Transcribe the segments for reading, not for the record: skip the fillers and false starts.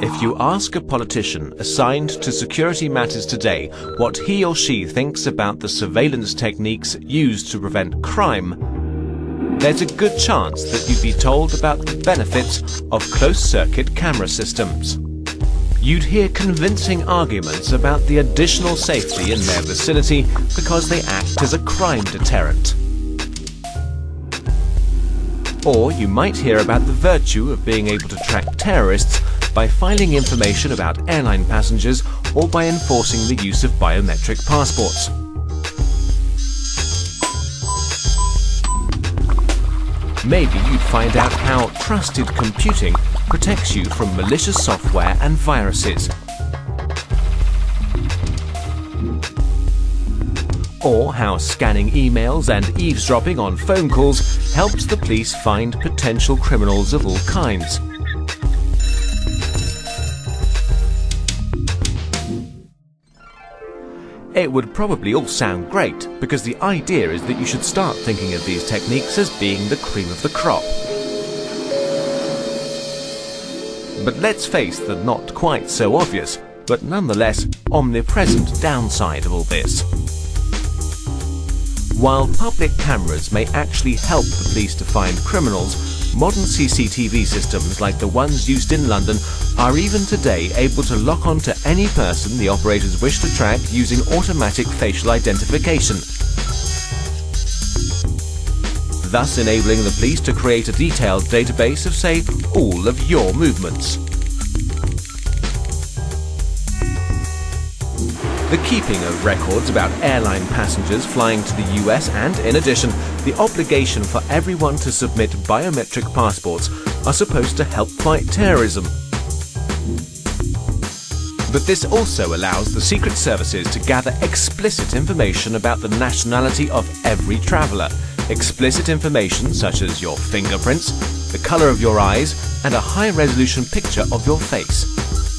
If you ask a politician assigned to security matters today what he or she thinks about the surveillance techniques used to prevent crime, there's a good chance that you'd be told about the benefits of closed-circuit camera systems. You'd hear convincing arguments about the additional safety in their vicinity because they act as a crime deterrent. Or you might hear about the virtue of being able to track terrorists by filing information about airline passengers or by enforcing the use of biometric passports. Maybe you'd find out how trusted computing protects you from malicious software and viruses. Or how scanning emails and eavesdropping on phone calls helps the police find potential criminals of all kinds. It would probably all sound great, because the idea is that you should start thinking of these techniques as being the cream of the crop. But let's face the not quite so obvious, but nonetheless omnipresent downside of all this. While public cameras may actually help the police to find criminals, modern CCTV systems like the ones used in London are even today able to lock on to any person the operators wish to track using automatic facial identification, thus enabling the police to create a detailed database of, say, all of your movements. The keeping of records about airline passengers flying to the US and, in addition, the obligation for everyone to submit biometric passports are supposed to help fight terrorism. But this also allows the secret services to gather explicit information about the nationality of every traveller, explicit information such as your fingerprints, the colour of your eyes, and a high-resolution picture of your face.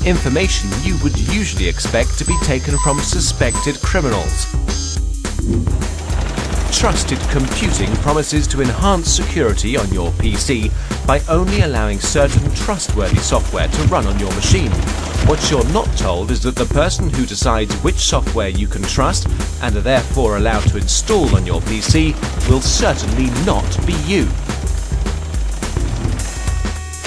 Information you would usually expect to be taken from suspected criminals. Trusted computing promises to enhance security on your PC by only allowing certain trustworthy software to run on your machine. What you're not told is that the person who decides which software you can trust and are therefore allowed to install on your PC will certainly not be you.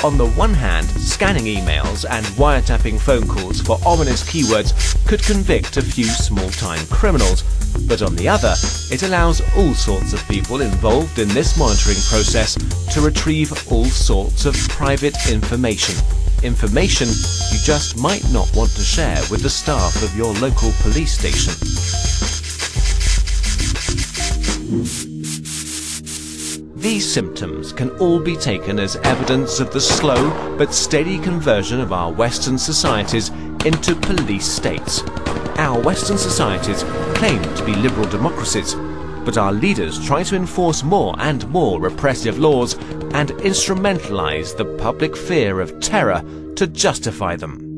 On the one hand, scanning emails and wiretapping phone calls for ominous keywords could convict a few small-time criminals, but on the other, it allows all sorts of people involved in this monitoring process to retrieve all sorts of private information. Information you just might not want to share with the staff of your local police station. These symptoms can all be taken as evidence of the slow but steady conversion of our Western societies into police states. Our Western societies claim to be liberal democracies, but our leaders try to enforce more and more repressive laws and instrumentalize the public fear of terror to justify them.